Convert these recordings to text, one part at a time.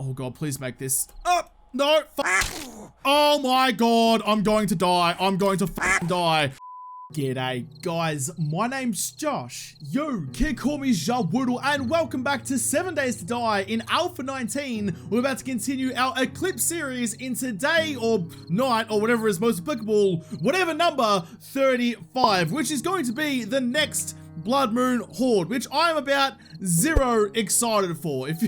Oh god, please make this. Oh, no. Oh my god, I'm going to die. I'm going to die. G'day guys, my name's Josh. You can call me JaWoodle, and welcome back to 7 Days to Die in Alpha 19. We're about to continue our Eclipse series into day or night or whatever is most applicable, whatever number 35, which is going to be the next Blood Moon Horde, which I'm about zero excited for. If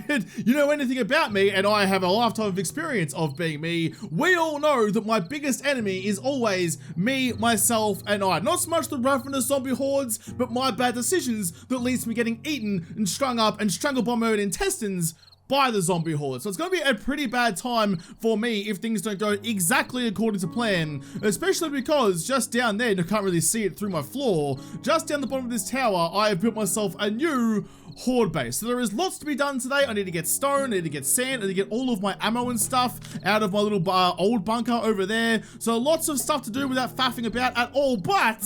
you know anything about me, and I have a lifetime of experience of being me, we all know that my biggest enemy is always me, myself, and I. Not so much the ravenous zombie hordes, but my bad decisions that leads to me getting eaten and strung up and strangled by my own intestines by the zombie horde. So it's going to be a pretty bad time for me if things don't go exactly according to plan, especially because just down there, and I can't really see it through my floor, just down the bottom of this tower, I have built myself a new horde base. So there is lots to be done today. I need to get stone, I need to get sand, I need to get all of my ammo and stuff out of my little old bunker over there. So lots of stuff to do without faffing about at all, but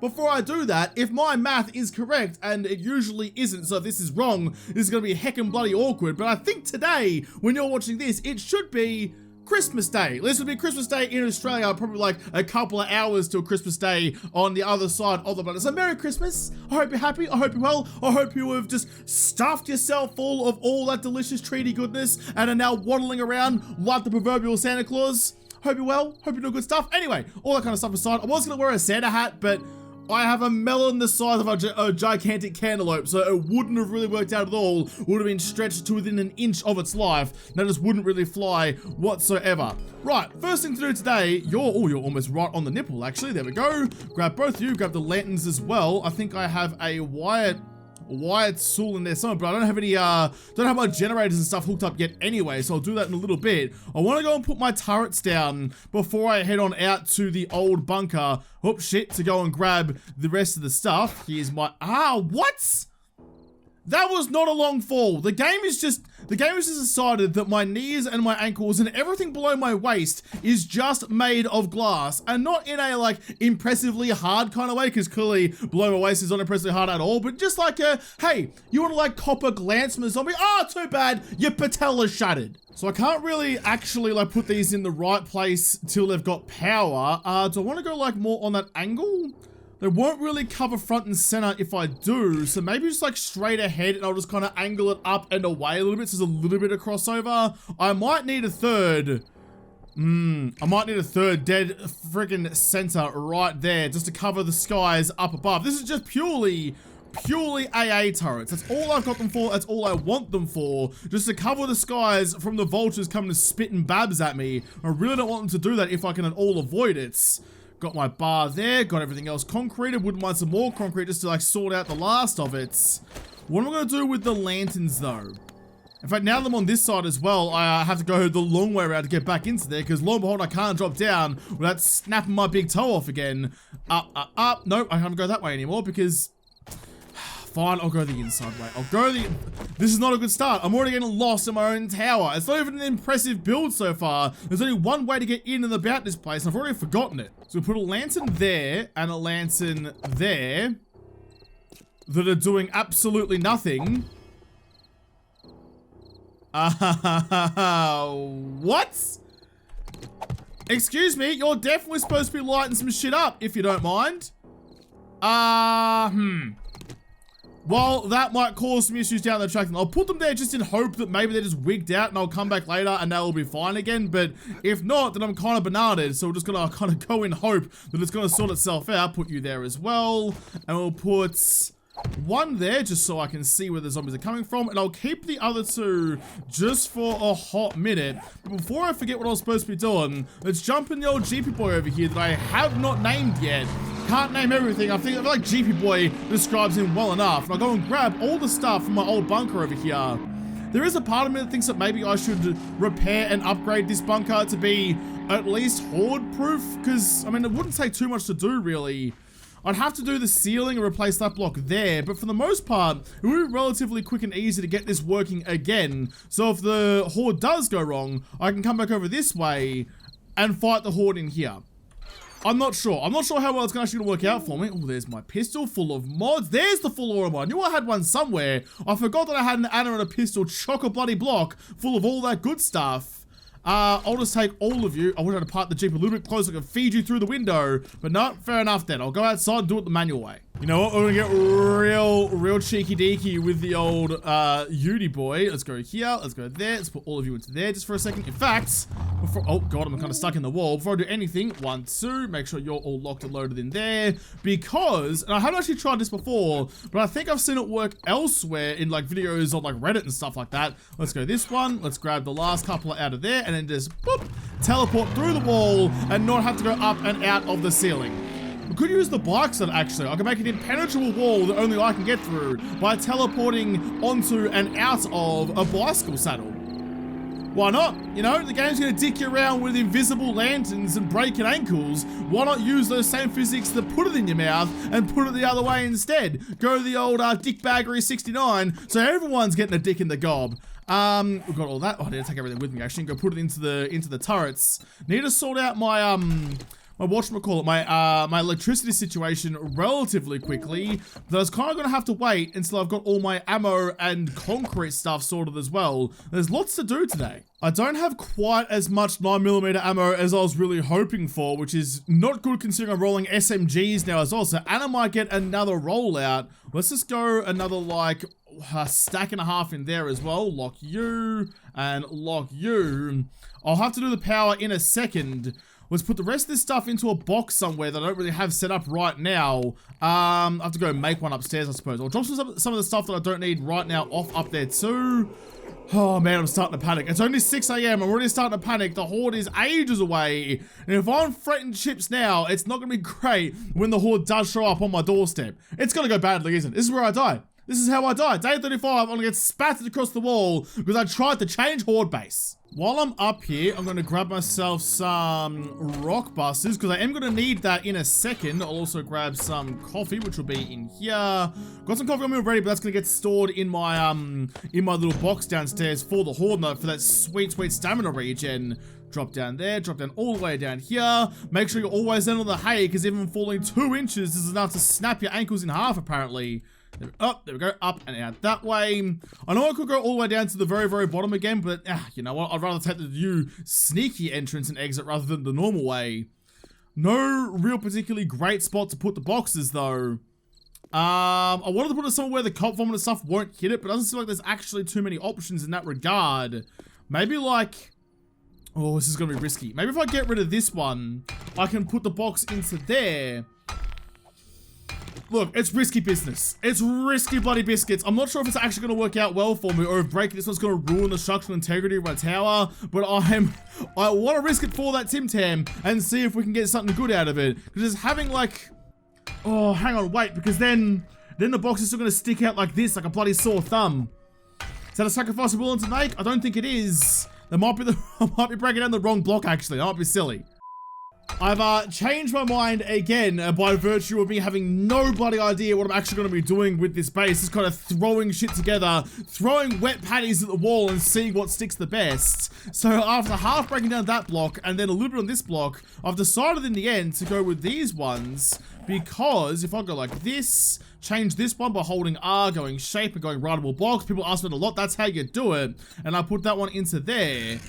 before I do that, if my math is correct, and it usually isn't, so if this is wrong, this is going to be heckin' bloody awkward, but I think today, when you're watching this, it should be Christmas Day. This would be Christmas Day in Australia, probably like a couple of hours till Christmas Day on the other side of the planet. So Merry Christmas. I hope you're happy. I hope you're well. I hope you have just stuffed yourself full of all that delicious treaty goodness and are now waddling around like the proverbial Santa Claus. Hope you're well. Hope you're doing good stuff. Anyway, all that kind of stuff aside, I was going to wear a Santa hat, but I have a melon the size of a gigantic cantaloupe, so it wouldn't have really worked out at all. Would have been stretched to within an inch of its life. That just wouldn't really fly whatsoever. Right, first thing to do today, you're almost right on the nipple, actually. There we go. Grab both of you, grab the lanterns as well. I think I have a wired stool in there somewhere, but I don't have any, don't have my generators and stuff hooked up yet anyway, so I'll do that in a little bit. I want to go and put my turrets down before I head on out to the old bunker. Oh, shit, to go and grab the rest of the stuff. Here's my, what? That was not a long fall. The game has just decided that my knees and my ankles and everything below my waist is just made of glass, and not in a like impressively hard kind of way, because clearly below my waist is not impressively hard at all, but just like a, hey, you want to like cop a glance from a zombie? Oh, too bad, your patella shattered. So I can't really actually like put these in the right place till they've got power. Do I want to go like more on that angle? They won't really cover front and center if I do, so maybe just like straight ahead, and I'll just kind of angle it up and away a little bit, so there's a little bit of crossover. I might need a third. I might need a third dead freaking center right there just to cover the skies up above. This is just purely AA turrets. That's all I've got them for. That's all I want them for. Just to cover the skies from the vultures coming to spit and babs at me. I really don't want them to do that if I can at all avoid it. Got my bar there, got everything else concreted. Wouldn't mind some more concrete just to like sort out the last of it. What am I gonna do with the lanterns though? In fact, now that I'm on this side as well, I have to go the long way around to get back into there, because lo and behold, I can't drop down without snapping my big toe off again. Up. Nope, I can't go that way anymore because, fine, I'll go the inside way. This is not a good start. I'm already getting lost in my own tower. It's not even an impressive build so far. There's only one way to get in and about this place, and I've already forgotten it. So we put a lantern there and a lantern there that are doing absolutely nothing. What? Excuse me, you're definitely supposed to be lighting some shit up, if you don't mind. Well, that might cause some issues down the track. I'll put them there just in hope that maybe they're just wigged out and I'll come back later and they'll be fine again. But if not, then I'm kind of bananaed. So we're just gonna kind of go in hope that it's gonna sort itself out. Put you there as well. And we'll put one there just so I can see where the zombies are coming from. And I'll keep the other two just for a hot minute. But before I forget what I was supposed to be doing, let's jump in the old GP boy over here that I have not named yet. Can't name everything. I feel like GP Boy describes him well enough. And I'll go and grab all the stuff from my old bunker over here. There is a part of me that thinks that maybe I should repair and upgrade this bunker to be at least horde proof, because I mean it wouldn't take too much to do really. I'd have to do the ceiling and replace that block there, but for the most part, it would be relatively quick and easy to get this working again. So if the horde does go wrong, I can come back over this way and fight the horde in here. I'm not sure. I'm not sure how well it's actually gonna work out for me. Oh, there's my pistol full of mods. There's the full auto mod. I knew I had one somewhere. I forgot that I had an ammo and a pistol chock a bloody block full of all that good stuff. I'll just take all of you. I wanted to park the Jeep a little bit closer. I can feed you through the window. But no, fair enough then. I'll go outside and do it the manual way. You know what? We're gonna get real cheeky deeky with the old Udi boy. Let's go here. Let's go there. Let's put all of you into there just for a second. In fact, before, oh god, I'm kind of stuck in the wall. Before I do anything, 1, 2, make sure you're all locked and loaded in there. Because, and I haven't actually tried this before, but I think I've seen it work elsewhere in like videos on like Reddit and stuff like that. Let's go this one. Let's grab the last couple out of there and then just boop, teleport through the wall and not have to go up and out of the ceiling. I could use the bike set actually. I can make an impenetrable wall that only I can get through by teleporting onto and out of a bicycle saddle. Why not? You know, the game's gonna dick you around with invisible lanterns and breaking ankles. Why not use those same physics that put it in your mouth and put it the other way instead? Go the old dickbaggery 69 so everyone's getting a dick in the gob. We've got all that. Oh, I need to take everything with me actually and go put it into the turrets. Need to sort out my my whatchamacallit, my electricity situation relatively quickly, but I was kind of going to have to wait until I've got all my ammo and concrete stuff sorted as well. There's lots to do today. I don't have quite as much 9mm ammo as I was really hoping for, which is not good considering I'm rolling SMGs now as well, so Anna might get another rollout. Let's just go another like a stack and a half in there as well. Lock you and lock you. I'll have to do the power in a second. Let's put the rest of this stuff into a box somewhere that I don't really have set up right now. I have to go make one upstairs, I suppose. I'll drop some of the stuff that I don't need right now off up there too. Oh man, I'm starting to panic. It's only 6 AM. I'm already starting to panic. The Horde is ages away. And if I'm fretting chips now, it's not going to be great when the Horde does show up on my doorstep. It's going to go badly, isn't it? This is where I die. This is how I die. Day 35, I'm going to get spattered across the wall because I tried to change Horde base. While I'm up here, I'm going to grab myself some rock busters because I am going to need that in a second. I'll also grab some coffee, which will be in here. Got some coffee on me already, but that's going to get stored in my little box downstairs for the Horde note for that sweet stamina regen. Drop down there, drop down all the way down here. Make sure you're always down on the hay because even falling 2 inches is enough to snap your ankles in half apparently. There we go, up and out that way. I know I could go all the way down to the very bottom again, but you know what, I'd rather take the new sneaky entrance and exit rather than the normal way. No real particularly great spot to put the boxes though. I wanted to put it somewhere where the cop vomit and stuff won't hit it, but it doesn't seem like there's actually too many options in that regard. Maybe like, oh, this is gonna be risky. Maybe if I get rid of this one, I can put the box into there. Look, it's risky business. It's risky bloody biscuits. I'm not sure if it's actually going to work out well for me or if breaking this one's going to ruin the structural integrity of my tower, but I want to risk it for that Tim Tam and see if we can get something good out of it. Because just having like, oh, hang on, wait, because then the box is still going to stick out like this, like a bloody sore thumb. Is that a sacrifice I'm willing to make? I don't think it is. I might be breaking down the wrong block actually. I might be silly. I've changed my mind again by virtue of me having no bloody idea what I'm actually going to be doing with this base. Just kind of throwing shit together, throwing wet patties at the wall and seeing what sticks the best. So after half breaking down that block and then a little bit on this block, I've decided in the end to go with these ones because if I go like this, change this one by holding R, going shape and going writable box. People ask me a lot, that's how you do it. And I put that one into there.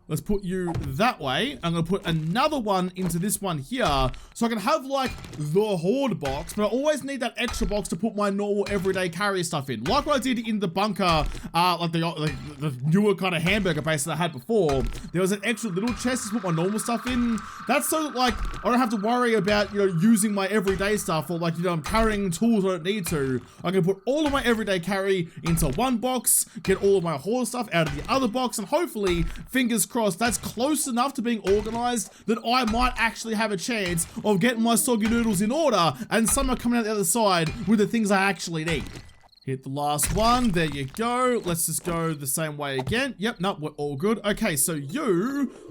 Let's put you that way. I'm going to put another one into this one here. So I can have like the Horde box, but I always need that extra box to put my normal everyday carrier stuff in. Like what I did in the bunker, like the newer kind of hamburger base that I had before. There was an extra little chest to put my normal stuff in. That's so that like, I don't have to worry about, you know, using my everyday stuff or like, you know, I'm carrying tools I don't need to. I can put all of my everyday carry into one box, get all of my Horde stuff out of the other box, and hopefully, fingers crossed, that's close enough to being organized that I might actually have a chance of getting my soggy noodles in order and somehow coming out the other side with the things I actually need. Hit the last one, there you go. Let's just go the same way again. Yep, no, we're all good. Okay, so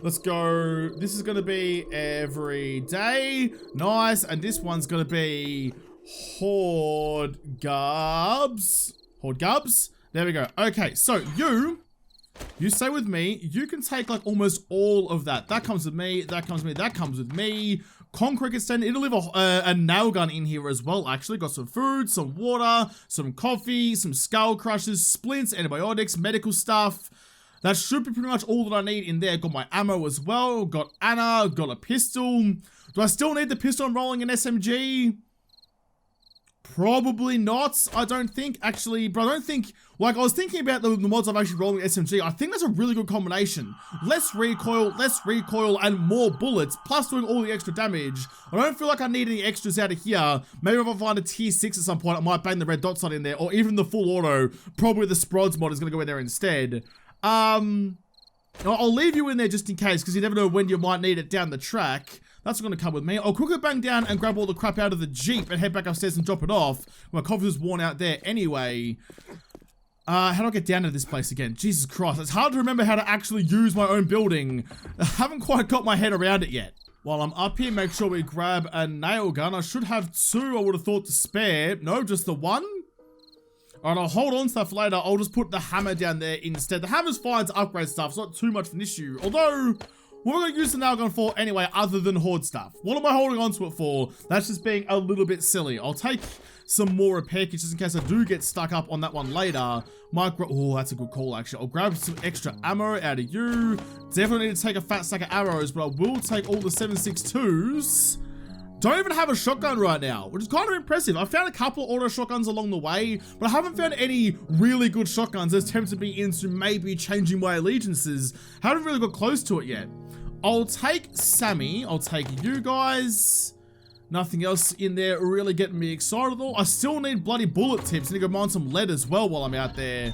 let's go, this is gonna be every day. Nice, and this one's gonna be Horde Gubs. Horde Gubs, there we go. Okay, so You stay with me. You can take like almost all of that. That comes with me. That comes with me. That comes with me. Concrete extended. It'll leave a nail gun in here as well, actually. Got some food, some water, some coffee, some skull crushers, splints, antibiotics, medical stuff. That should be pretty much all that I need in there. Got my ammo as well. Got Anna. Got a pistol. Do I still need the pistol I'm rolling an SMG? Probably not, I don't think. Actually, but I don't think, like, I was thinking about the mods I'm actually rolling SMG. I think that's a really good combination. Less recoil, and more bullets, plus doing all the extra damage. I don't feel like I need any extras out of here. Maybe if I find a tier 6 at some point, I might bang the red dot sign in there, or even the full auto. Probably the Sprods mod is going to go in there instead. I'll leave you in there just in case, because you never know when you might need it down the track. That's going to come with me. I'll quickly bang down and grab all the crap out of the Jeep and head back upstairs and drop it off. My coffee was worn out there anyway. How do I get down to this place again? Jesus Christ, it's hard to remember how to actually use my own building. I haven't quite got my head around it yet. While I'm up here, make sure we grab a nail gun. I should have 2, I would have thought, to spare. No, just the 1. Alright, I'll hold on to stuff later. I'll just put the hammer down there instead. The hammer's fine to upgrade stuff. It's not too much of an issue. Although, what am I going to use the nail gun for anyway, other than horde stuff? What am I holding on to it for? That's just being a little bit silly. I'll take some more repair kits just in case I do get stuck up on that one later. Oh, that's a good call, actually. I'll grab some extra ammo out of you. Definitely need to take a fat stack of arrows, but I will take all the 7.62s. Don't even have a shotgun right now, which is kind of impressive. I found a couple of auto shotguns along the way, but I haven't found any really good shotguns that's tempted me into maybe changing my allegiances. Haven't really got close to it yet. I'll take Sammy. I'll take you guys. Nothing else in there really getting me excited at all. I still need bloody bullet tips. I need to go mine some lead as well while I'm out there.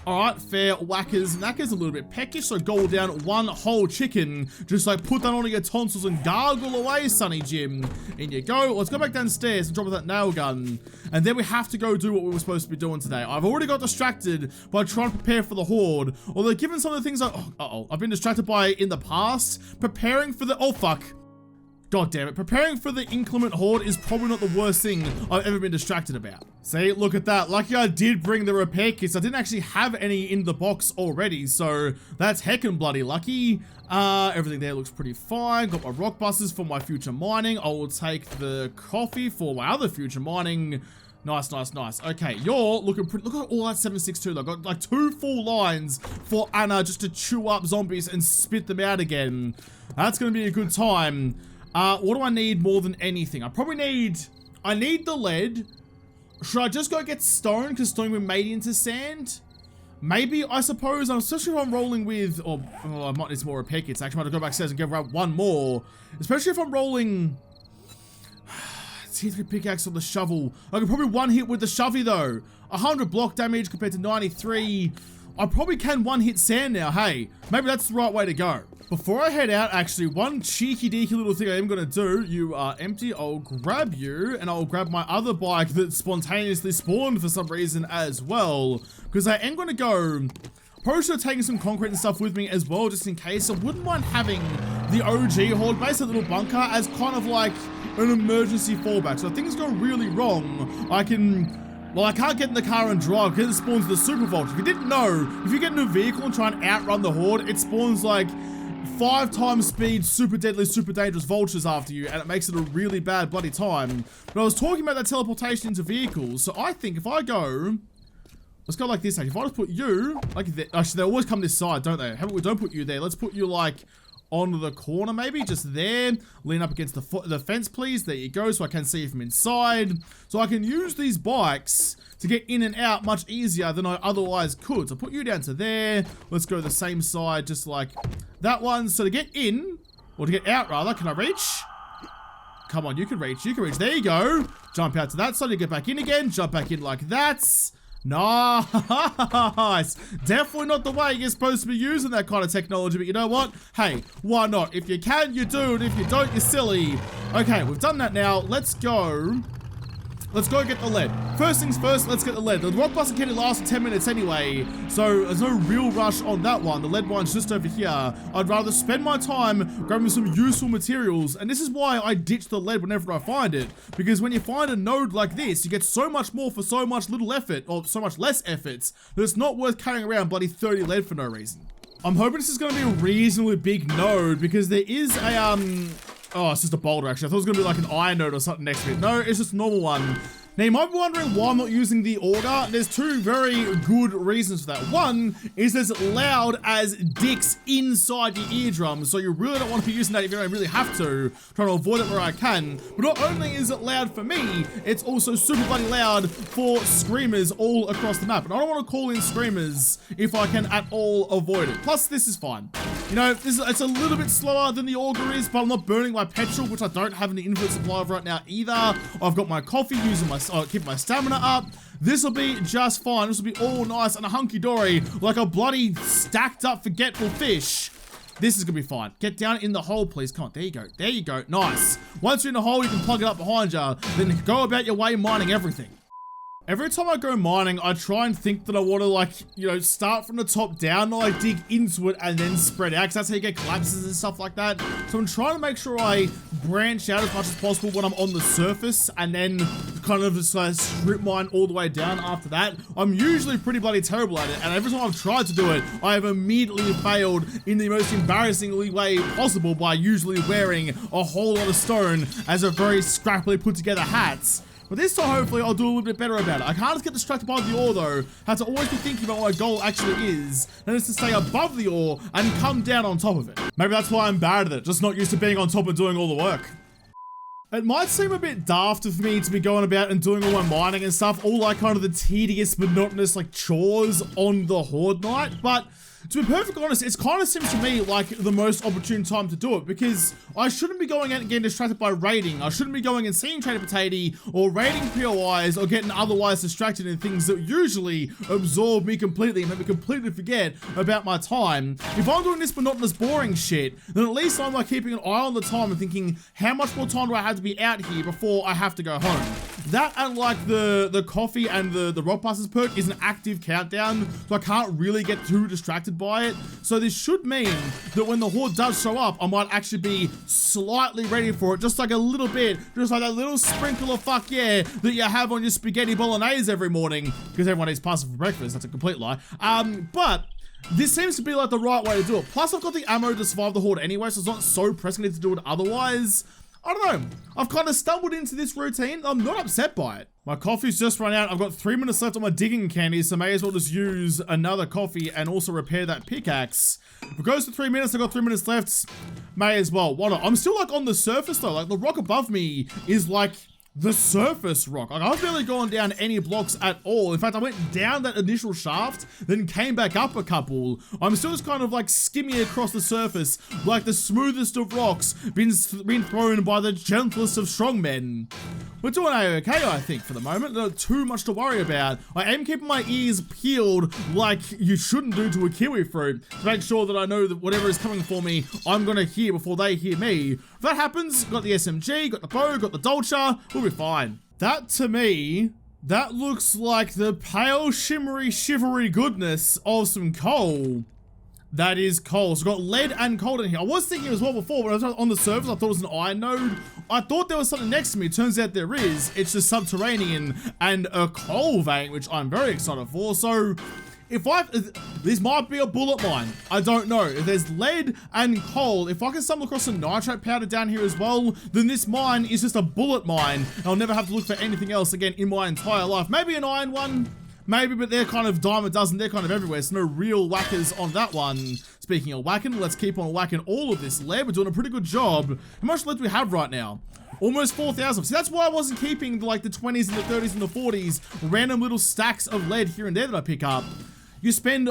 Alright, fair whackers. Knacker's a little bit peckish, so go down 1 whole chicken. Just like put that onto your tonsils and gargle away, Sonny Jim. In you go. Let's go back downstairs and drop that nail gun. And then we have to go do what we were supposed to be doing today. I've already got distracted by trying to prepare for the horde. Although given some of the things I've been distracted by in the past, preparing for the, oh fuck. God damn it, preparing for the inclement horde is probably not the worst thing I've ever been distracted about. See, look at that. Lucky I did bring the repair kits. I didn't actually have any in the box already, so that's heckin' bloody lucky. Everything there looks pretty fine. Got my rock buses for my future mining. I will take the coffee for my other future mining. Nice, nice, nice. Okay, you're looking pretty. Look at all that 7.62 though. Got like 2 full lines for Anna just to chew up zombies and spit them out again. That's gonna be a good time. What do I need more than anything? I need the lead. Should I just go get stone because stone we made into sand? Maybe, I suppose, especially if I'm rolling with, I might need some more repair kits. Actually, I might have to go backstairs and grab 1 more. Especially if I'm rolling tier 3 pickaxe on the shovel. I could probably 1-hit with the shovey though. 100 block damage compared to 93. I probably can 1-hit sand now, hey. Maybe that's the right way to go. Before I head out, actually, one cheeky deeky little thing I am going to do. You are empty. I'll grab you, and I'll grab my other bike that spontaneously spawned for some reason as well. Because I am going to go... Probably should have taken some concrete and stuff with me as well, just in case. I wouldn't mind having the OG horde base, a little bunker, as kind of like an emergency fallback. So if things go really wrong, I can... Well, I can't get in the car and drive because it spawns the super vulture. If you didn't know, if you get in a vehicle and try and outrun the horde, it spawns like 5 times speed, super deadly, super dangerous vultures after you, and it makes it a really bad bloody time. But I was talking about that teleportation into vehicles, so I think if I go... Let's go like this, actually. If I just put you like that... Actually, they always come this side, don't they? How about we don't put you there? Let's put you like... onto the corner maybe, just there. Lean up against the fence, please. There you go, so I can see you from inside. So I can use these bikes to get in and out much easier than I otherwise could. So put you down to there. Let's go the same side, just like that one. So to get in, or to get out rather, can I reach? Come on, you can reach, There you go. Jump out to that side, you get back in again. Jump back in like that. Nice. Definitely not the way you're supposed to be using that kind of technology, but you know what? Hey, why not? If you can, you do, and if you don't, you're silly. Okay, we've done that now. Let's go. let's go get the lead. First things first, let's get the lead. The rock busting candy lasts for 10 minutes anyway, so there's no real rush on that one. The lead one's just over here. I'd rather spend my time grabbing some useful materials, and this is why I ditch the lead whenever I find it, because when you find a node like this, you get so much more for so much little effort, or so much less efforts, that it's not worth carrying around bloody 30 lead for no reason. I'm hoping this is going to be a reasonably big node, because there is a, oh, it's just a boulder actually. I thought it was going to be like an iron node or something next to it. No, it's just a normal one. Now, you might be wondering why I'm not using the auger. There's two very good reasons for that. One is it's loud as dicks inside your eardrums, so you really don't want to be using that if you don't really have to. Trying to avoid it where I can. But not only is it loud for me, it's also super bloody loud for screamers all across the map. And I don't want to call in screamers if I can at all avoid it. Plus, this is fine. You know, it's a little bit slower than the auger is, but I'm not burning my petrol, which I don't have an infinite supply of right now either. I've got my coffee, using my keep my stamina up. This will be just fine. This will be all nice and a hunky-dory, like a bloody stacked up forgetful fish. This is gonna be fine. Get down in the hole, please. Come on, there you go. There you go. Nice. Once you're in the hole, you can plug it up behind you. Then go about your way mining everything. Every time I go mining, I try and think that I want to, like, you know, start from the top down, or like dig into it and then spread out, because that's how you get collapses and stuff like that. So I'm trying to make sure I branch out as much as possible when I'm on the surface, and then kind of just strip mine all the way down after that. I'm usually pretty bloody terrible at it, and every time I've tried to do it, I have immediately failed in the most embarrassingly way possible by usually wearing a whole lot of stone as a very scrappily put together hat. But this time, hopefully, I'll do a little bit better about it. I can't just get distracted by the ore, though. I have to always be thinking about what my goal actually is. And it's to stay above the ore and come down on top of it. Maybe that's why I'm bad at it. Just not used to being on top and doing all the work. It might seem a bit daft of me to be going about and doing all my mining and stuff, all like kind of the tedious, monotonous like chores on the Horde night, but to be perfectly honest, it kind of seems to me like the most opportune time to do it, because I shouldn't be going out and getting distracted by raiding. I shouldn't be going and seeing Trader Potato or raiding POIs or getting otherwise distracted in things that usually absorb me completely and make me completely forget about my time. If I'm doing this monotonous, boring shit, then at least I'm like keeping an eye on the time and thinking, how much more time do I have to be out here before I have to go home? That and like the coffee and the rock busters perk is an active countdown, so I can't really get too distracted by it. So this should mean that when the Horde does show up, I might actually be slightly ready for it, just like a little bit, just like that little sprinkle of fuck yeah that you have on your spaghetti bolognese every morning, because everyone eats pasta for breakfast. That's a complete lie. But this seems to be like the right way to do it. Plus I've got the ammo to survive the Horde anyway, so it's not so pressing to do it otherwise. I don't know. I've kind of stumbled into this routine. I'm not upset by it. My coffee's just run out. I've got 3 minutes left on my digging candies, so may as well just use another coffee and also repair that pickaxe. If it goes to 3 minutes, I've got 3 minutes left. May as well. Why not? I'm still like on the surface though. Like the rock above me is like the surface rock. Like I've barely gone down any blocks at all. In fact, I went down that initial shaft, then came back up a couple. I'm still just kind of like skimming across the surface, like the smoothest of rocks been thrown by the gentlest of strongmen. We're doing okay, I think, for the moment. Not too much to worry about. I am keeping my ears peeled like you shouldn't do to a kiwi fruit to make sure that I know that whatever is coming for me, I'm gonna hear before they hear me. If that happens, got the SMG, got the bow, got the dolce, we'll be fine. That, to me, that looks like the pale, shimmery, shivery goodness of some coal. That is coal. So we've got lead and coal in here. I was thinking as well before, when I was on the surface, I thought it was an iron node. I thought there was something next to me. Turns out there is. It's just subterranean and a coal vein, which I'm very excited for. So this might be a bullet mine. I don't know. If there's lead and coal, if I can stumble across some nitrate powder down here as well, then this mine is just a bullet mine. I'll never have to look for anything else again in my entire life. Maybe an iron one. Maybe, but they're kind of dime a dozen. They're kind of everywhere. So no real whackers on that one. Speaking of whacking, let's keep on whacking all of this lead. We're doing a pretty good job. How much lead do we have right now? Almost 4,000. See, that's why I wasn't keeping like the 20s and the 30s and the 40s. Random little stacks of lead here and there that I pick up. You spend,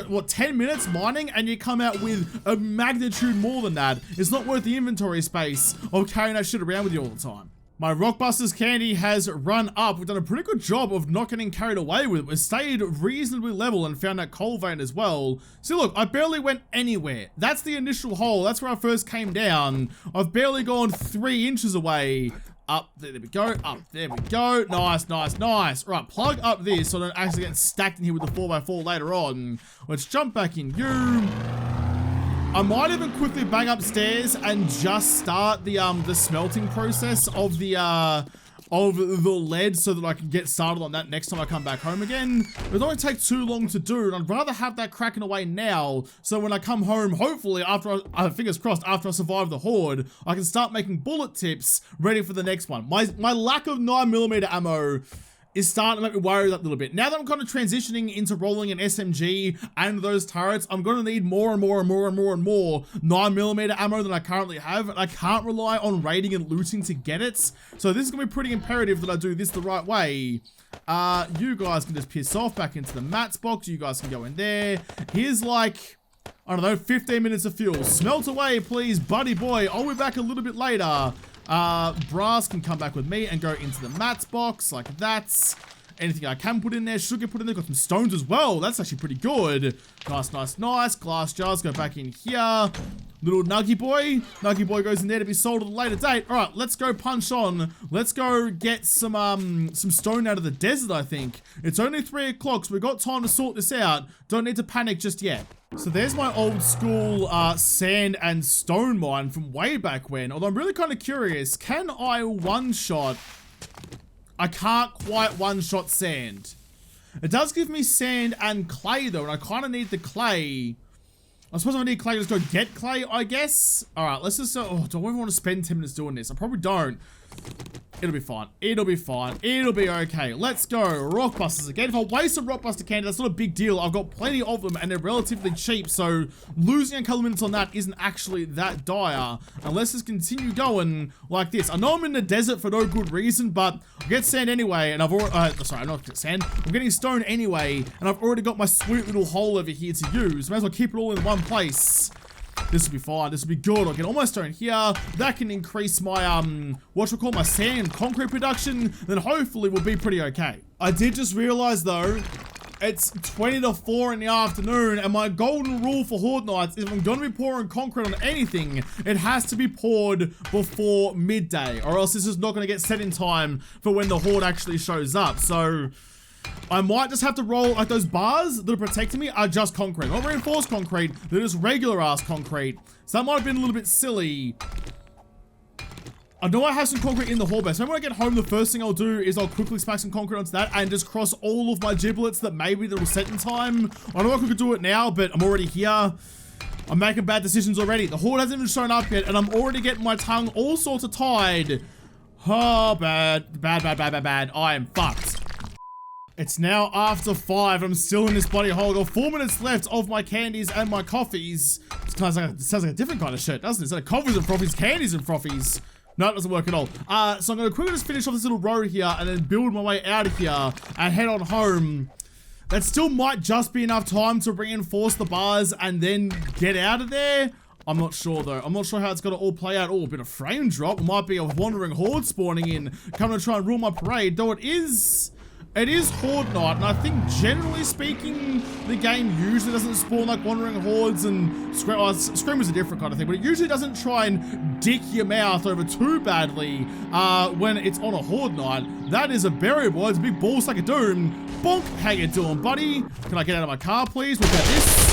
what, 10 minutes mining and you come out with a magnitude more than that. It's not worth the inventory space of carrying that shit around with you all the time. My Rockbusters candy has run up. We've done a pretty good job of not getting carried away with it. We've stayed reasonably level and found that coal vein as well. See, look, I barely went anywhere. That's the initial hole. That's where I first came down. I've barely gone 3 inches away. Up, there we go, up, there we go. Nice, nice, nice. Right, plug up this so I don't actually get stacked in here with the 4x4 later on. Let's jump back in you. I might even quickly bang upstairs and just start the smelting process of the lead so that I can get started on that next time I come back home again. It don't take too long to do, and I'd rather have that cracking away now, so when I come home, hopefully after fingers crossed, after I survive the horde, I can start making bullet tips ready for the next one. My lack of 9mm ammo is starting to make me worry that little bit. Now that I'm kind of transitioning into rolling an SMG and those turrets, I'm going to need more and more 9mm ammo than I currently have, and I can't rely on raiding and looting to get it. So this is going to be pretty imperative that I do this the right way. You guys can just piss off back into the mats box. You guys can go in there. Here's like, I don't know, 15 minutes of fuel. Smelt away, please, buddy boy. I'll be back a little bit later. Brass can come back with me and go into the mats box like that. Anything I can put in there should get put in there. Got some stones as well. That's actually pretty good. Nice, nice, nice. Glass jars go back in here. Little Nuggy Boy. Nuggy Boy goes in there to be sold at a later date. All right, let's go punch on. Let's go get some stone out of the desert, I think. It's only 3 o'clock, so we've got time to sort this out. Don't need to panic just yet. So there's my old school sand and stone mine from way back when. Although I'm really kind of curious, can I one-shot? I can't quite one-shot sand. It does give me sand and clay though, and I kind of need the clay. I suppose if I need clay, just go get clay, I guess. All right, let's just, do I even want to spend 10 minutes doing this? I probably don't. It'll be fine. It'll be fine. It'll be okay. Let's go. Rock busters again. If I waste a rock buster candy, that's not a big deal. I've got plenty of them and they're relatively cheap. So losing a couple minutes on that isn't actually that dire. And let's just continue going like this. I know I'm in the desert for no good reason, but I'll get sand anyway. And I've already, sorry, I'm not getting sand. I'm getting stone anyway. And I've already got my sweet little hole over here to use. Might as well keep it all in one place. This will be fine. This will be good. I'll get all my stone here. That can increase my, my sand and concrete production. Then hopefully we'll be pretty okay. I did just realize though, it's 20 to 4 in the afternoon, and my golden rule for horde nights is if I'm going to be pouring concrete on anything, it has to be poured before midday, or else this is not going to get set in time for when the horde actually shows up. So I might just have to roll, like those bars that are protecting me are just concrete. Not reinforced concrete, they're just regular ass concrete. So that might have been a little bit silly. I know I have some concrete in the horde base. So when I get home, the first thing I'll do is I'll quickly smack some concrete onto that and just cross all of my giblets that maybe that will set in time. I know I could do it now, but I'm already here. I'm making bad decisions already. The horde hasn't even shown up yet, and I'm already getting my tongue all sorts of tied. Oh, bad. I am fucked. It's now after 5. I'm still in this bloody hole. I've got 4 minutes left of my candies and my coffees. It sounds like a different kind of shit, doesn't it? Instead of coffees and frothies, candies and frothies. No, it doesn't work at all. So I'm going to quickly just finish off this little row here and then build my way out of here and head on home. That still might just be enough time to reinforce the bars and then get out of there. I'm not sure though. I'm not sure how it's going to all play out. Oh, a bit of frame drop. It might be a wandering horde spawning in, coming to try and rule my parade, though it is horde night, and I think generally speaking, the game usually doesn't spawn like wandering hordes and screamers a different kind of thing, but it usually doesn't try and dick your mouth over too badly when it's on a horde night. That is a berry, boy. It's a big ball sack of doom. Bonk, how you doing, buddy? Can I get out of my car, please? What about this?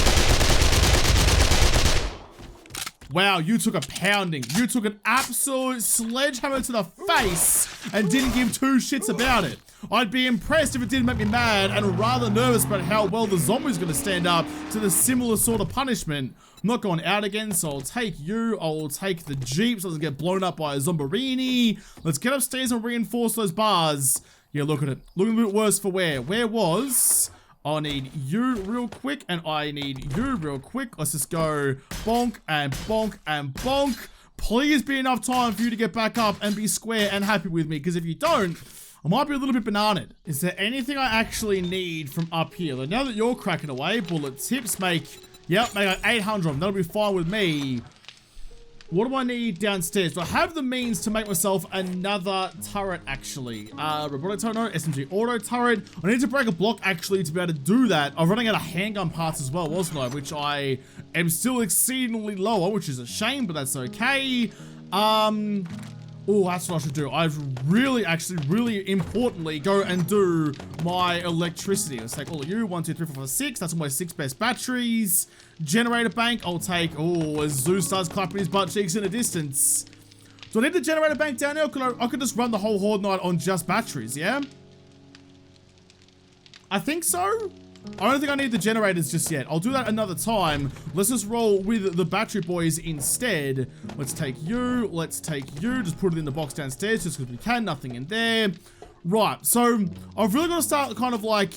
Wow, you took a pounding. You took an absolute sledgehammer to the face and didn't give 2 shits about it. I'd be impressed if it didn't make me mad and rather nervous about how well the zombie's gonna stand up to the similar sort of punishment. I'm not going out again, so I'll take you. I'll take the Jeep so it doesn't get blown up by a zomberini. Let's get upstairs and reinforce those bars. Yeah, look at it. Looking a bit worse for wear. Where was... I need you real quick, and I need you real quick. Let's just go bonk and bonk and bonk. Please be enough time for you to get back up and be square and happy with me, because if you don't, I might be a little bit bananaed. Is there anything I actually need from up here? Like, now that you're cracking away, bullet tips make like 800 of them. That'll be fine with me. What do I need downstairs? Do I have the means to make myself another turret, actually? Robotic turret, no, SMG auto turret. I need to break a block, actually, to be able to do that. I'm running out of handgun parts as well, wasn't I? Which I am still exceedingly low on, which is a shame, but that's okay. Oh, that's what I should do. I've really, actually, really importantly, go and do my electricity. Let's take all of you. 1, 2, 3, 4, 5, 6. That's all my 6 best batteries. Generator bank. I'll take. Oh, as Zeus starts clapping his butt cheeks in the distance. Do I need the generator bank down here? Or I could just run the whole Horde night on just batteries, yeah? I think so. I don't think I need the generators just yet. I'll do that another time. Let's just roll with the battery boys instead. Let's take you. Let's take you. Just put it in the box downstairs just because we can. Nothing in there. Right. So I've really got to start kind of like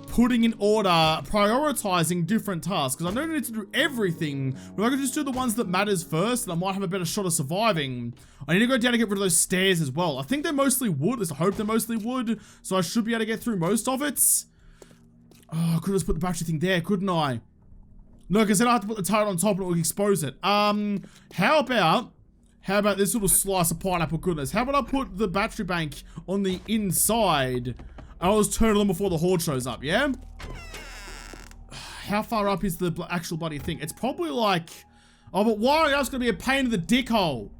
putting in order, prioritizing different tasks. Because I don't need to do everything. But I could just do the ones that matters first, and I might have a better shot of surviving. I need to go down and get rid of those stairs as well. I think they're mostly wood. At least I hope they're mostly wood. So I should be able to get through most of it. Oh, I could have just put the battery thing there, couldn't I? No, because then I have to put the turret on top and it will expose it. How about this little slice of pineapple goodness? How about I put the battery bank on the inside? I'll just turn it on before the Horde shows up, yeah? How far up is the actual bloody thing? It's probably like... Oh, but why else going to be a pain in the dick hole?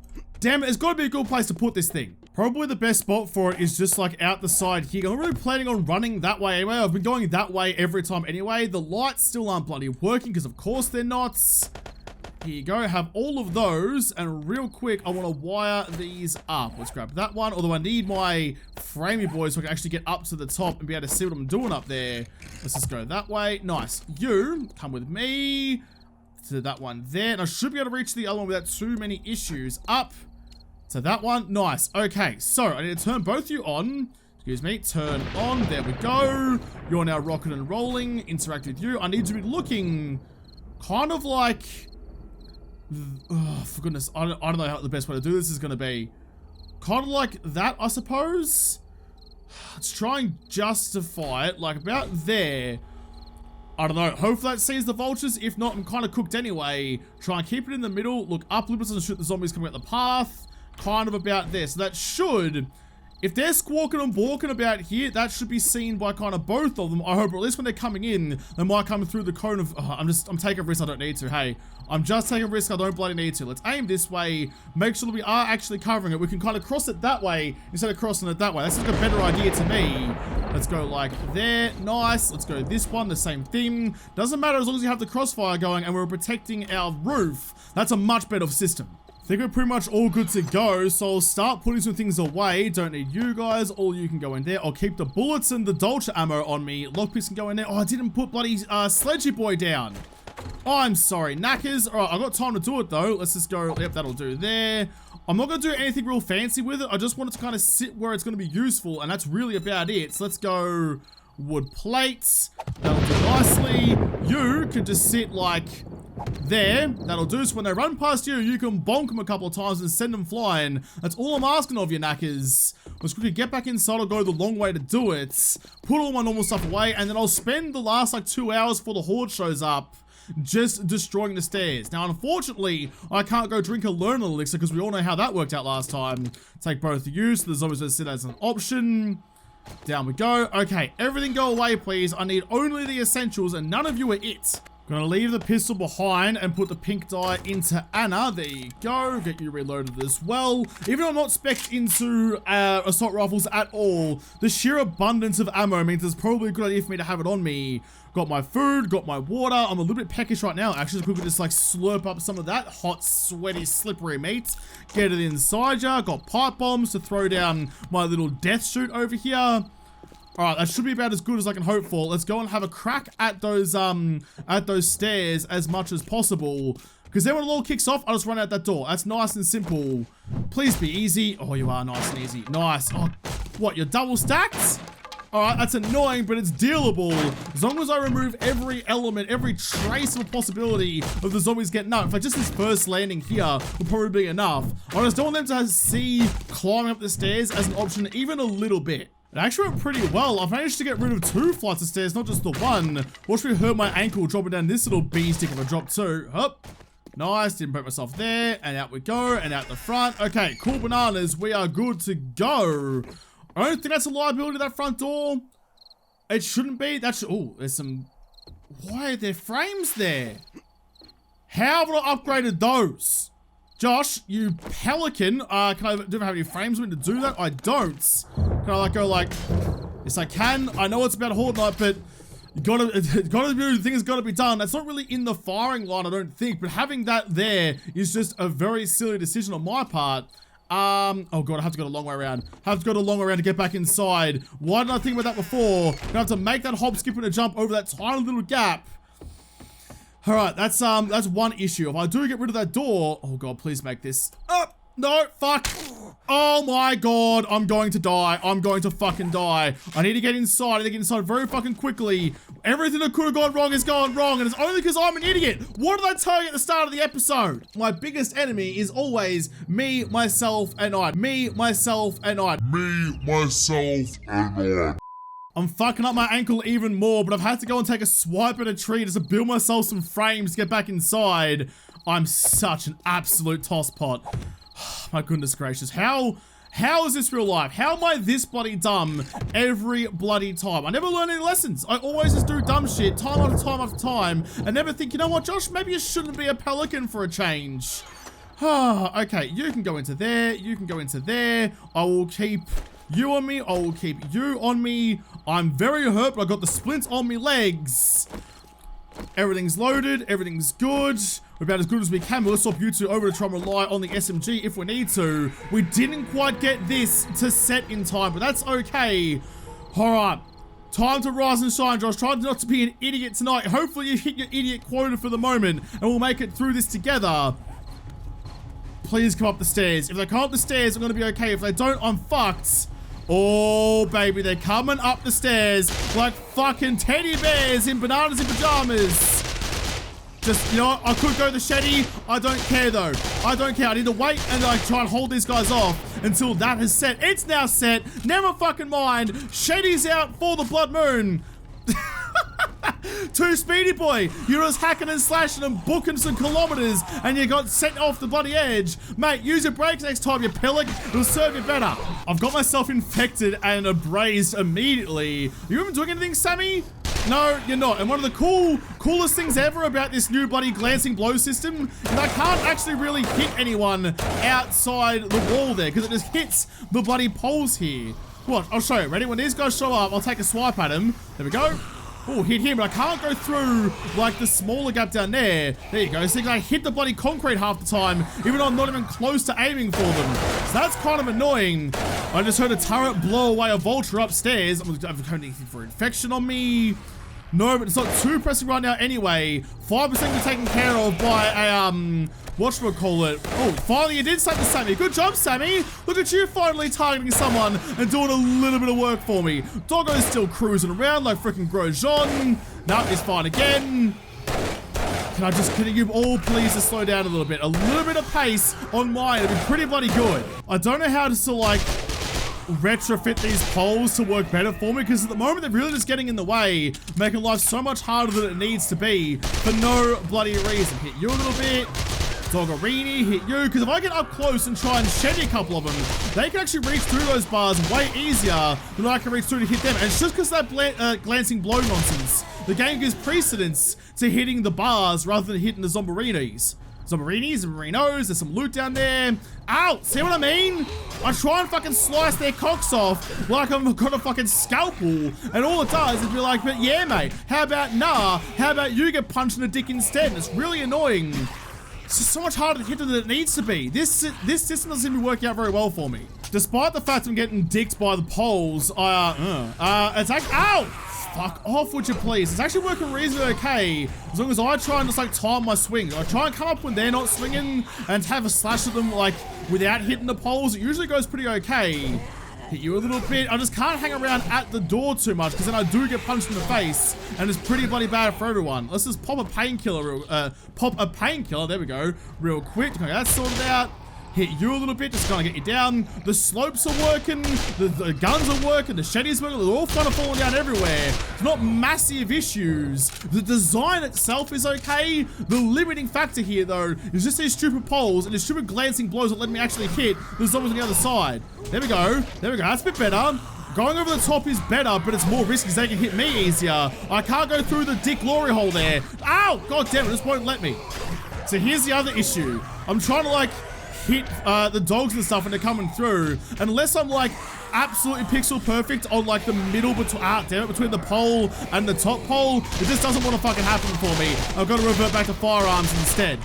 Damn it, it's got to be a good place to put this thing. Probably the best spot for it is just like out the side here. I'm not really planning on running that way anyway. I've been going that way every time anyway. The lights still aren't bloody working because of course they're not. Here you go, have all of those. And real quick, I want to wire these up. Let's grab that one. Although I need my framey boys so I can actually get up to the top and be able to see what I'm doing up there. Let's just go that way. Nice. You, come with me to that one there. And I should be able to reach the other one without too many issues. Up. So that one, nice. Okay, so I need to turn both you on. Excuse me, turn on. There we go. You're now rocking and rolling. Interact with you. I need to be looking kind of like... Oh, for goodness. I don't know how the best way to do this is going to be. Kind of like that, I suppose. Let's try and justify it. Like about there. I don't know. Hopefully that sees the vultures. If not, I'm kind of cooked anyway. Try and keep it in the middle. Look up a little bit and shoot the zombies coming out the path. Kind of about there. So that should, if they're squawking and balking about here, that should be seen by kind of both of them. I hope, or at least when they're coming in, they might come through the cone of, I'm taking a risk I don't need to. Hey, I'm just taking a risk I don't bloody need to. Let's aim this way. Make sure that we are actually covering it. We can kind of cross it that way instead of crossing it that way. That's like a better idea to me. Let's go like there. Nice. Let's go this one. The same thing. Doesn't matter as long as you have the crossfire going and we're protecting our roof. That's a much better system. I think we're pretty much all good to go, so I'll start putting some things away. Don't need you guys, all you can go in there. I'll keep the bullets and the Dolce ammo on me. Lockpicks can go in there. Oh, I didn't put bloody Sledgy Boy down. Oh, I'm sorry. Knackers. All right, I've got time to do it though. Let's just go, yep, that'll do there. I'm not going to do anything real fancy with it. I just want it to kind of sit where it's going to be useful, and that's really about it. So let's go wood plates. That'll do nicely. You can just sit like... there, that'll do. So when they run past you, you can bonk them a couple of times and send them flying. That's all I'm asking of you, knackers. Let's quickly get back inside. I'll go the long way to do it. Put all my normal stuff away, and then I'll spend the last like 2 hours before the Horde shows up just destroying the stairs. Now, unfortunately, I can't go drink a learn elixir because we all know how that worked out last time. Take both of you, so there's always going to sit as an option. Down we go. Okay, everything go away, please. I need only the essentials, and none of you are it. Gonna leave the pistol behind and put the pink dye into Anna. There you go. Get you reloaded as well. Even though I'm not spec'd into assault rifles at all, the sheer abundance of ammo means it's probably a good idea for me to have it on me. Got my food, got my water. I'm a little bit peckish right now. Actually, quickly just like slurp up some of that hot, sweaty, slippery meat. Get it inside ya. Got pipe bombs to throw down my little death chute over here. Alright, that should be about as good as I can hope for. Let's go and have a crack at those stairs as much as possible. Because then when it all kicks off, I'll just run out that door. That's nice and simple. Please be easy. Oh, you are nice and easy. Nice. Oh, what, you're double stacked? Alright, that's annoying, but it's dealable. As long as I remove every element, every trace of a possibility of the zombies getting up. In fact, just this first landing here will probably be enough. I just don't want them to see climbing up the stairs as an option even a little bit. It actually went pretty well. I've managed to get rid of 2 flights of stairs, not just the one. Watch me hurt my ankle dropping down this little bee stick if I drop 2. Up. Nice, didn't break myself there. And out we go, and out the front. Okay, cool bananas. We are good to go. I don't think that's a liability, that front door. It shouldn't be. That's, oh, there's some, why are there frames there? How have I upgraded those? Josh, you pelican. Do I have any frames with me to do that? I don't. Can I like go like, yes I can. I know it's about Horde Night, but you gotta do, the thing has gotta be done. That's not really in the firing line, I don't think, but having that there is just a very silly decision on my part. Oh god, I have to go the long way around. Have to go the long way around to get back inside. Why didn't I think about that before? Gonna have to make that hop, skip, and a jump over that tiny little gap. Alright, that's one issue. If I do get rid of that door, oh god, please make this up. No, fuck. Oh my god, I'm going to die. I'm going to fucking die. I need to get inside. I need to get inside very fucking quickly. Everything that could have gone wrong is gone wrong, and it's only because I'm an idiot. What did I tell you at the start of the episode? My biggest enemy is always me, myself, and I. Me, myself, and I. Me, myself, and I. I'm fucking up my ankle even more, but I've had to go and take a swipe at a tree just to build myself some frames to get back inside. I'm such an absolute tosspot. My goodness gracious. How is this real life? How am I this bloody dumb every bloody time? I never learn any lessons. I always just do dumb shit time after time after time and never think, you know what, Josh, maybe you shouldn't be a pelican for a change. Okay, you can go into there. You can go into there. I will keep you on me. I will keep you on me. I'm very hurt, but I got the splints on me legs. Everything's loaded. Everything's good. We're about as good as we can, but let's swap you two over to try and rely on the SMG if we need to. We didn't quite get this to set in time, but that's okay. All right. Time to rise and shine, Josh. Try not to be an idiot tonight. Hopefully you hit your idiot quota for the moment, and we'll make it through this together. Please come up the stairs. If they come up the stairs, I'm going to be okay. If they don't, I'm fucked. Oh, baby, they're coming up the stairs like fucking teddy bears in bananas and pajamas. Just, you know what? I could go the Shetty. I don't care, though. I don't care. I need to wait and like try and hold these guys off until that has set. It's now set. Never fucking mind. Shetty's out for the blood moon. Too speedy, boy. You're just hacking and slashing and booking some kilometers and you got sent off the bloody edge. Mate, use your brakes next time, you pillock. It'll serve you better. I've got myself infected and abrased immediately. Are you even doing anything, Sammy? No, you're not. And one of the coolest things ever about this new bloody glancing blow system is I can't actually really hit anyone outside the wall there because it just hits the bloody poles here. What? I'll show you. Ready? When these guys show up, I'll take a swipe at them. There we go. Oh, hit him, but I can't go through, like, the smaller gap down there. There you go. So I hit the bloody concrete half the time, even though I'm not even close to aiming for them. So that's kind of annoying. I just heard a turret blow away a vulture upstairs. I'm going to anything for infection on me. No, but it's not too pressing right now anyway. 5% be taken care of by a, whatchamacallit. Oh, finally you did something, Sammy. Good job, Sammy. Look at you finally targeting someone and doing a little bit of work for me. Doggo's still cruising around like freaking Grosjean. No, he's fine again. Can you all please just slow down a little bit? A little bit of pace on mine. It'd be pretty bloody good. I don't know how to like retrofit these poles to work better for me because at the moment they're really just getting in the way, making life so much harder than it needs to be for no bloody reason. Hit you a little bit. Doggerini, hit you, because if I get up close and try and shed a couple of them, they can actually reach through those bars way easier than I can reach through to hit them. And it's just because of that glancing blow nonsense. The game gives precedence to hitting the bars rather than hitting the zombarinis. Zombarinis and marinos, there's some loot down there. Ow, see what I mean? I try and fucking slice their cocks off like I've got a fucking scalpel, and all it does is be like, but yeah, mate, how about nah? How about you get punched in the dick instead? And it's really annoying. It's just so much harder to hit than it needs to be. This system doesn't seem to be working out very well for me. Despite the fact I'm getting dicked by the poles, it's actually, ow! Fuck off, would you please? It's actually working reasonably okay, as long as I try and just like time my swings. I try and come up when they're not swinging and have a slash at them like without hitting the poles. It usually goes pretty okay. Hit you a little bit. I just can't hang around at the door too much because then I do get punched in the face and it's pretty bloody bad for everyone. Let's just pop a painkiller, there we go, real quick. Okay, that's sorted out. Hit you a little bit, just kind of get you down. The slopes are working, the guns are working, the shetty's working, they're all kind of falling down everywhere. It's not massive issues. The design itself is okay. The limiting factor here, though, is just these stupid poles and the stupid glancing blows that let me actually hit the zombies on the other side. There we go, that's a bit better. Going over the top is better, but it's more risky because they can hit me easier. I can't go through the dick glory hole there. Ow! God damn it, this won't let me. So here's the other issue. I'm trying to like hit the dogs and stuff when they're coming through. Unless I'm like absolutely pixel perfect on like the middle between the pole and the top pole, it just doesn't want to fucking happen for me. I've got to revert back to firearms instead.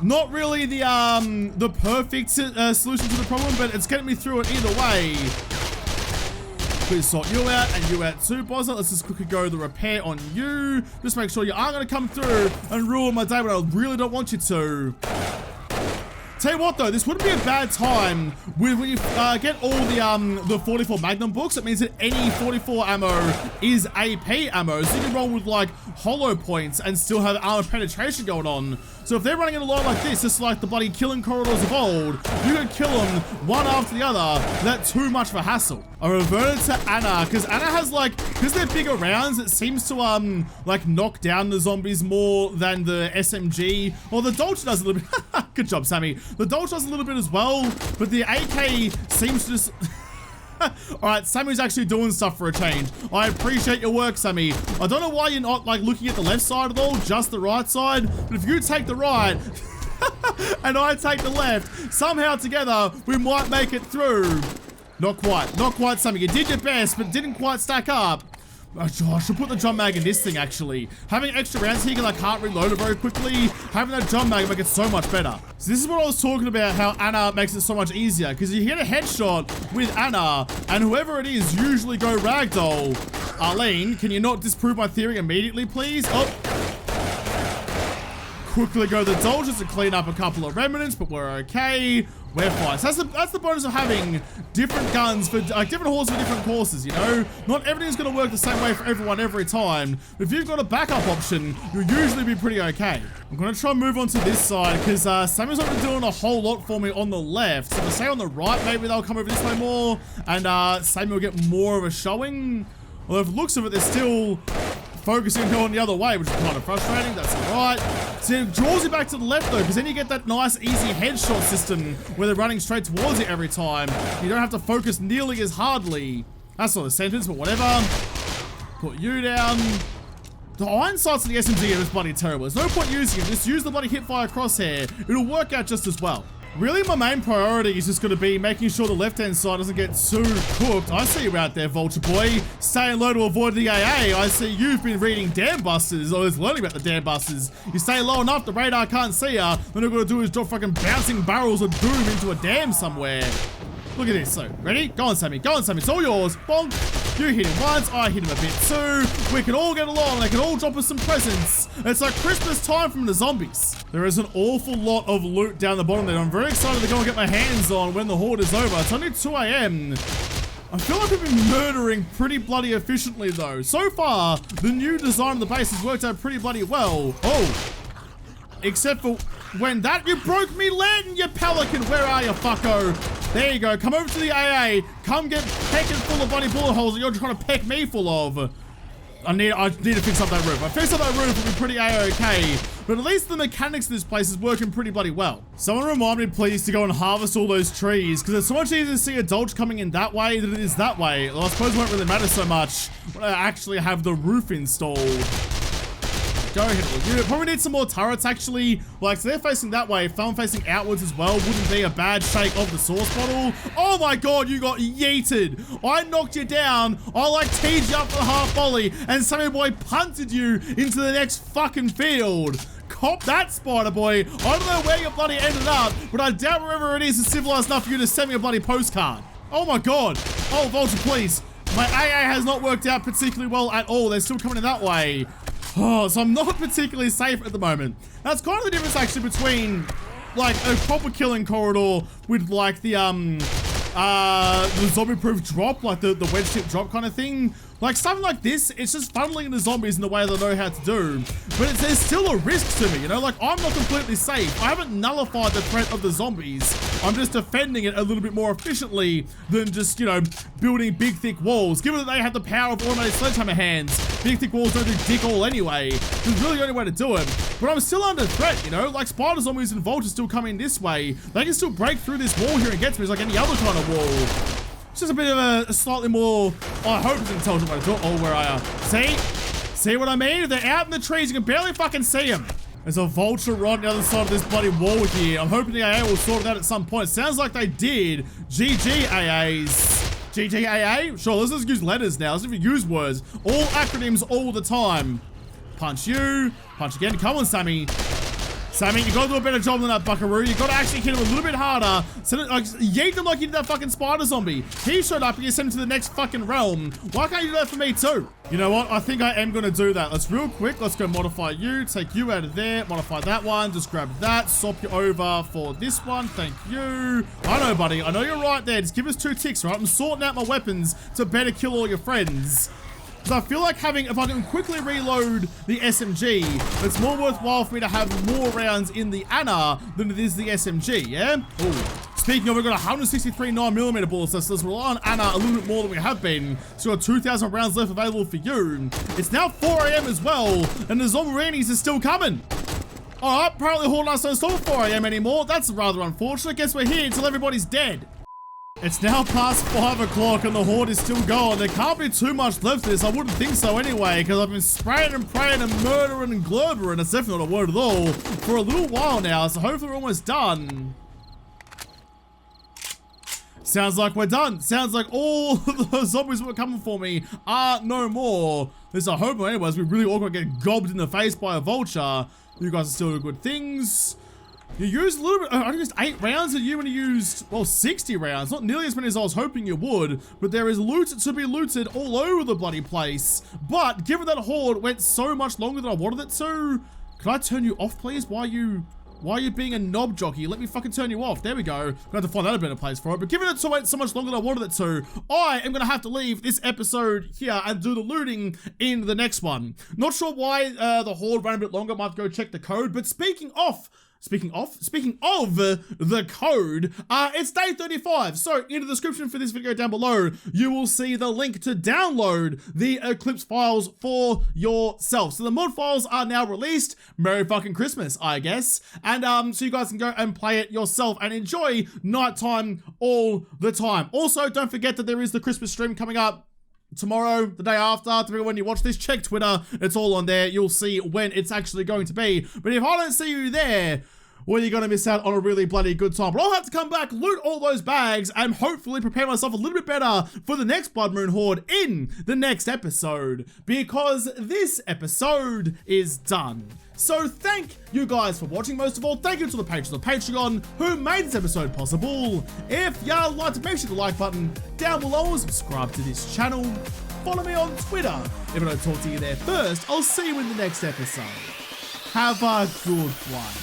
Not really the perfect solution to the problem, but it's getting me through it either way. Please sort you out and you out too, Bozza. Let's just quickly go the repair on you. Just make sure you are going to come through and ruin my day, but I really don't want you to. Tell you what though, this wouldn't be a bad time when you get all the 44 Magnum books. It means that any 44 ammo is AP ammo, so you can roll with like hollow points and still have armor penetration going on. So if they're running in a line like this, just like the bloody killing corridors of old, you can kill them one after the other. That's too much of a hassle. I reverted to Anna, because Anna has like, because they're bigger rounds, it seems to like knock down the zombies more than the SMG. Well, the Dolce does a little bit. Good job, Sammy. The Dolce does a little bit as well, but the AK seems to just... Alright, Sammy's actually doing stuff for a change. I appreciate your work, Sammy. I don't know why you're not like looking at the left side at all, just the right side. But if you take the right and I take the left, somehow together we might make it through. Not quite, Sammy. You did your best, but didn't quite stack up. Oh, I should put the drum mag in this thing, actually. Having extra rounds here, I can't reload it very quickly. Having that drum mag make it so much better. So this is what I was talking about, how Anna makes it so much easier. Because you get a headshot with Anna, and whoever it is usually go ragdoll. Arlene, can you not disprove my theory immediately, please? Oh. Quickly go the Dolges to clean up a couple of remnants, but we're okay. We're fine. So that's the bonus of having different guns for different horses for different courses, you know? Not everything's going to work the same way for everyone every time. But if you've got a backup option, you'll usually be pretty okay. I'm going to try and move on to this side because Sammy's not been doing a whole lot for me on the left. So if I stay on the right, maybe they'll come over this way more and Sammy will get more of a showing. Although if it looks of it, they're still focusing going the other way, which is kind of frustrating. That's alright. So it draws you back to the left though, because then you get that nice easy headshot system where they're running straight towards you every time. You don't have to focus nearly as hardly. That's not a sentence, but whatever. Put you down. The iron sights in the SMG are just bloody terrible. There's no point using it. Just use the bloody hipfire crosshair. It'll work out just as well. Really, my main priority is just going to be making sure the left-hand side doesn't get too cooked. I see you out there, Vulture Boy. Staying low to avoid the AA. I see you've been reading Dam Busters, or is learning about the Dam Busters. You stay low enough, the radar can't see ya. Then all you're going to do is drop fucking bouncing barrels of doom into a dam somewhere. Look at this. So, ready? Go on, Sammy. Go on, Sammy. It's all yours. Bonk. You hit him once. I hit him a bit too. We can all get along. They can all drop us some presents. It's like Christmas time from the zombies. There is an awful lot of loot down the bottom there. I'm very excited to go and get my hands on when the horde is over. It's only 2 AM. I feel like I've been murdering pretty bloody efficiently though. So far, the new design of the base has worked out pretty bloody well. Oh. Except for when you broke me land, you pelican. Where are you, fucko? There you go. Come over to the AA. Come get pecking full of bloody bullet holes that you're trying to peck me full of. I need to fix up that roof. I fix up that roof, it'll be pretty A-okay. But at least the mechanics of this place is working pretty bloody well. Someone remind me, please, to go and harvest all those trees, because it's so much easier to see a Dolch coming in that way than it is that way. Well, I suppose it won't really matter so much when I actually have the roof installed. Go ahead. You probably need some more turrets, actually. Like, so they're facing that way. If I'm facing outwards as well, wouldn't be a bad shake of the source bottle. Oh my god, you got yeeted. I knocked you down. I, like, teed you up for the half volley, and Sammy Boy punted you into the next fucking field. Cop that, Spider Boy. I don't know where you bloody ended up, but I doubt wherever it is civilized enough for you to send me a bloody postcard. Oh my god. Oh, Vulture, please. My AA has not worked out particularly well at all. They're still coming in that way. Oh, so I'm not particularly safe at the moment. That's kind of the difference actually between like a proper killing corridor with like the zombie-proof drop, like the wedge tip drop kind of thing. Like something like this, it's just funneling the zombies in the way they know how to do. But there's still a risk to me, you know? Like I'm not completely safe. I haven't nullified the threat of the zombies. I'm just defending it a little bit more efficiently than just, you know, building big thick walls. Given that they have the power of automated sledgehammer hands, big thick walls don't do dick all anyway. It's really the only way to do it. But I'm still under threat, you know? Like spider zombies and vultures still coming this way. They can still break through this wall here and get to me. It's like any other kind of wall. It's just a bit of a slightly more, I hope it's an intelligent way to do it. Oh, where are you? See what I mean? If they're out in the trees, you can barely fucking see them. There's a vulture right on the other side of this bloody wall here. I'm hoping the AA will sort it out at some point. Sounds like they did. GG AAs. GGAA? Sure, let's just use letters now. Let's even use words. All acronyms all the time. Punch you. Punch again. Come on, Sammy. Sammy, you gotta do a better job than that, buckaroo. You gotta actually hit him a little bit harder. Send it, like, yeet him like you did that fucking spider zombie. He showed up and you sent him to the next fucking realm. Why can't you do that for me too? You know what? I think I am gonna do that. Let's real quick. Let's go modify you. Take you out of there. Modify that one. Just grab that. Swap you over for this one. Thank you. I know, buddy. I know you're right there. Just give us 2 ticks, right? I'm sorting out my weapons to better kill all your friends. So I feel like if I can quickly reload the SMG, it's more worthwhile for me to have more rounds in the Anna than it is the SMG, yeah? Ooh. Speaking of, we've got 163 9mm bullets, so let's rely on Anna a little bit more than we have been. So we've got 2,000 rounds left available for you. It's now 4 AM as well, and the Zombarinis are still coming. Alright, apparently Horde Nights don't stop at 4 AM anymore. That's rather unfortunate. Guess we're here until everybody's dead. It's now past 5 o'clock and the Horde is still going. There can't be too much left of this. I wouldn't think so anyway, because I've been spraying and praying and murdering and globbering, that's definitely not a word at all, for a little while now, so hopefully we're almost done. Sounds like we're done. Sounds like all the zombies that were coming for me are no more. There's a hope anyways, we really all gonna get gobbed in the face by a vulture. You guys are still doing good things. You used a little bit, I used 8 rounds and you only used, well, 60 rounds. Not nearly as many as I was hoping you would, but there is loot to be looted all over the bloody place. But given that Horde went so much longer than I wanted it to, can I turn you off, please? Why are you being a knob jockey? Let me fucking turn you off. There we go. I'm gonna have to find out a better place for it. But given it went so much longer than I wanted it to, I am gonna have to leave this episode here and do the looting in the next one. Not sure why the Horde ran a bit longer. Might have to go check the code. But speaking of the code, it's day 35. So in the description for this video down below, you will see the link to download the Eclipse files for yourself. So the mod files are now released. Merry fucking Christmas, I guess. And so you guys can go and play it yourself and enjoy nighttime all the time. Also, don't forget that there is the Christmas stream coming up tomorrow, the day after, depending on when you watch this. Check Twitter, it's all on there. You'll see when it's actually going to be. But if I don't see you there, well, you're gonna miss out on a really bloody good time. But I'll have to come back, loot all those bags, and hopefully prepare myself a little bit better for the next Blood Moon Horde in the next episode, because this episode is done. So thank you guys for watching. Most of all, thank you to the patrons of Patreon who made this episode possible. If you liked it, make sure to like button down below and subscribe to this channel. Follow me on Twitter. If I don't talk to you there first, I'll see you in the next episode. Have a good one.